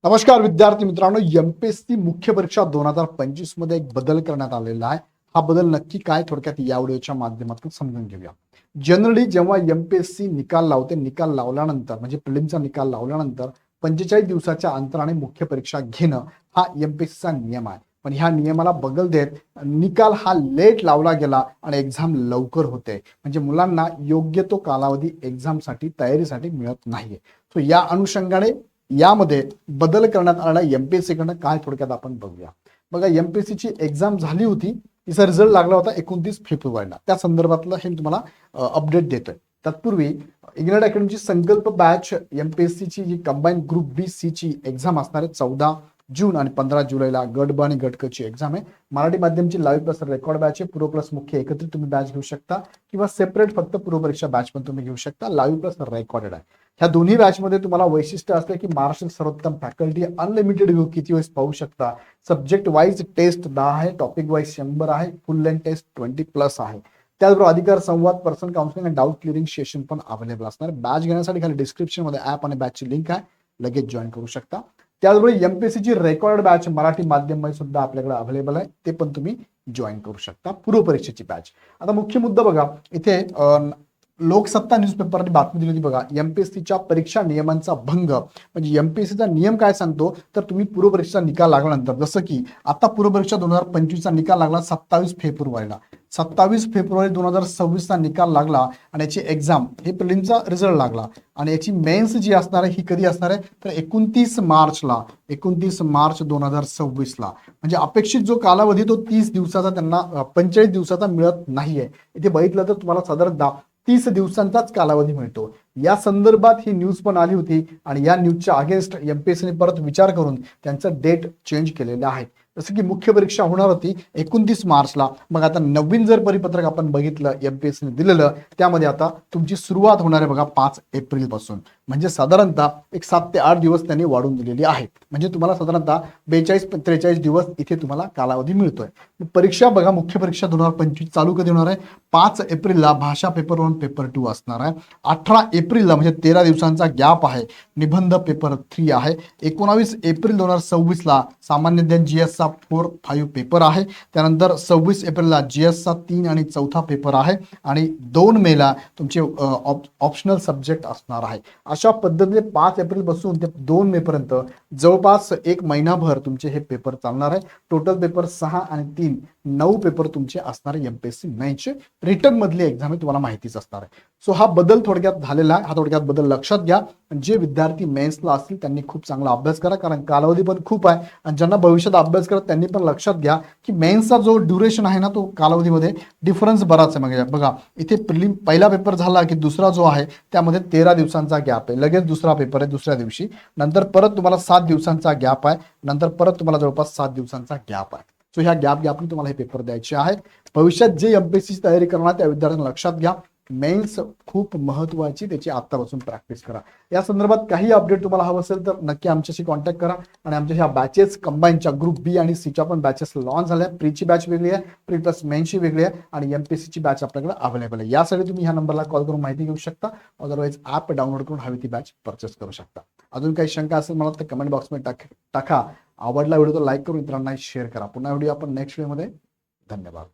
नमस्कार विद्यार्थी मित्रांनो, एमपीएससी मुख्य परीक्षा 2025 मध्ये एक बदल करण्यात आलेला आहे. हा बदल नक्की काय थोडक्यात या व्हिडिओच्या माध्यमातून समजून घेऊया. जनरली जेव्हा एमपीएससी निकाल लावते, निकाल लावल्यानंतर म्हणजे प्रिलिमचा निकाल लावल्यानंतर 45 दिवसाच्या अंतराने मुख्य परीक्षा घेणं हा एमपीएससीचा नियम आहे. पण ह्या नियमाला बगल देत निकाल हा लेट लावला गेला आणि एक्झाम लवकर होते. म्हणजे मुलांना योग्य तो कालावधी एक्झामसाठी तयारीसाठी मिळत नाहीये. सो या अनुषंगाने यामध्ये बदल करण्यात आला एमपीएससी कडनं काय थोडक्यात आपण बघूया. बघा, एमपीएससी ची एक्झाम झाली होती, तिचा रिझल्ट लागला होता 29 फेब्रुवारीला. त्या संदर्भातलं हे मी तुम्हाला अपडेट देतोय. तत्पूर्वी इग्नाइट अकॅडमीची संकल्प बॅच एमपीएससी ची जी कंबाईन ग्रुप बी सी ची एक्झाम असणार आहे 14 जून आणि 15 जुलैला गट ब आणि गट क ची एक्झाम आहे. मराठी माध्यमची लाईव्ह प्लस रेकॉर्ड बॅच आहे. पूर्व प्लस मुख्य एकत्रित तुम्ही बॅच घेऊ शकता किंवा सेपरेट फक्त पूर्व परीक्षा बॅच पण तुम्ही घेऊ शकता. लाईव्ह प्लस रेकॉर्डेड आहे. ह्या दोन्ही बॅचमध्ये तुम्हाला वैशिष्ट्य असते की महाराष्ट्र सर्वोत्तम फॅकल्टी अनलिमिटेड व्ह्यू किती वेळेस पाहू शकता. सब्जेक्ट वाईज टेस्ट 10 आहे, टॉपिक वाईज 100 आहे, फुल लेंथ टेस्ट 20+ आहे. त्याचबरोबर अधिकार संवाद, पर्सनल काउन्सिलिंग आणि डाऊट क्लिअरिंग सेशन पण अवेलेबल असणार. बॅच घेण्यासाठी खाली डिस्क्रिप्शन मध्ये ऍप आणि बॅचची लिंक आहे, लगेच जॉईन करू शकता. त्याचबरोबर एमपीएससी ची रेकॉर्ड बॅच मराठी माध्यम सुद्धा आपल्याकडे अवेलेबल आहे, ते पण तुम्ही जॉईन करू शकता. पूर्व परीक्षेची बॅच. आता मुख्य मुद्दा बघा, इथे लोकसत्ता न्यूजपेपरने बातमी दिली होती बघा, एमपीएससीच्या परीक्षा नियमांचा भंग. म्हणजे एमपीएससीचा नियम काय सांगतो, तर तुम्ही पूर्व परीक्षेचा निकाल लागल्यानंतर, जसं की आता पूर्व परीक्षा 2025 चा निकाल लागला 27 फेब्रुवारीला, 27 फेब्रुवारी 2026 चा निकाल लागला आणि याची एक्झाम हे प्रिलिमचा रिझल्ट लागला आणि याची मेन्स जी असणार आहे ही कधी असणार आहे, तर 29 मार्चला, 29 मार्च 2026ला. म्हणजे अपेक्षित जो कालावधी तो 30 दिवसाचा त्यांना 45 दिवसाचा मिळत नाहीये. इथे बघितलं तर तुम्हाला साधारण 30 दिवसांचाच कालावधी मिळतो. या संदर्भात ही न्यूज पण आली होती आणि या न्यूजच्या अगेन्स्ट एमपीएससीने परत विचार करून त्यांचं डेट चेंज केलेलं आहे. जसं की मुख्य परीक्षा होणार होती 29 मार्चला. मग आता नवीन जर परिपत्रक आपण बघितलं एमपीएससीने दिलेलं, त्यामध्ये आता तुमची सुरुवात होणार आहे बघा 5 एप्रिल पासून. म्हणजे साधारणतः एक 7 ते 8 दिवस त्यांनी वाढवून दिलेली आहे. म्हणजे तुम्हाला साधारणतः 42-43 दिवस इथे तुम्हाला कालावधी मिळतोय. परीक्षा बघा, मुख्य परीक्षा 2025 चालू कधी होणार आहे, 5 एप्रिलला भाषा पेपर 1 पेपर 2 असणार आहे. 18 एप्रिलला म्हणजे 13 दिवसांचा गॅप आहे, निबंध पेपर 3 आहे. 19 एप्रिल 2026ला सामान्य ज्ञान जीएस चा 4-5 पेपर आहे. त्यानंतर 26 एप्रिलला जीएस चा 3 आणि 4था पेपर आहे आणि 2 मेला तुमचे ऑप्शनल सब्जेक्ट असणार आहे. अशा पद्धतीने 5 एप्रिल पासून ते 2 मे पर्यंत जवळपास एक महिनाभर तुमचे हे पेपर चालणार आहे. टोटल पेपर 6 आणि 3 9 पेपर तुमचे असणार आहे. एमपीएससी मेन्सचे रिटर्न मधली एक्झाम आहे, तुम्हाला माहितीच असणार आहे. सो हा बदल थोडक्यात झालेला आहे. हा थोडक्यात बदल लक्षात घ्या. जे विद्यार्थी मेन्सला असतील त्यांनी खूप चांगला अभ्यास करा, कारण कालावधी पण खूप आहे. आणि ज्यांना भविष्यात अभ्यास करत त्यांनी पण लक्षात घ्या की मेन्सचा जो ड्युरेशन आहे ना, तो कालावधीमध्ये डिफरन्स बराच आहे. म्हणजे बघा, इथे पहिला पेपर झाला की दुसरा जो आहे त्यामध्ये 13 दिवसांचा गॅप आहे, लगेच दुसरा पेपर आहे दुसऱ्या दिवशी, नंतर परत तुम्हाला 7 दिवसांचा गॅप आहे, नंतर परत तुम्हाला जवळपास 7 दिवसांचा गॅप आहे. सो ह्या गॅपने तुम्हाला हे पेपर द्यायचे आहेत. भविष्यात जे एमपीएससीची तयारी करणार त्या विद्यार्थ्यांना लक्षात घ्या, मेन्स खूप महत्वाची, त्याची आतापासून प्रॅक्टिस करा. या संदर्भात काही अपडेट तुम्हाला हवं असेल तर नक्की आमच्याशी कॉन्टॅक्ट करा. आणि आमच्या ह्या बॅचेस कंबाईनच्या ग्रुप बी आणि सीच्या पण बॅचेस लॉन्च झाल्या. प्रीची बॅच वेगळी आहे, प्री प्लस मेन्सची वेगळी आहे आणि एमपीएससीची बॅच आपल्याकडे अवेलेबल आहे. यासाठी तुम्ही ह्या नंबरला कॉल करून माहिती घेऊ शकता. अदरवाईज ॲप डाउनलोड करून हवी ती बॅच परचेस करू शकता. अजून काही शंका असेल मला तर कमेंट बॉक्समध्ये टाका. आवडला व्हिडिओ तर लाईक करून इतरांना शेअर करा. पुन्हा व्हिडिओ आपण नेक्स्ट व्हिडिओमध्ये. धन्यवाद.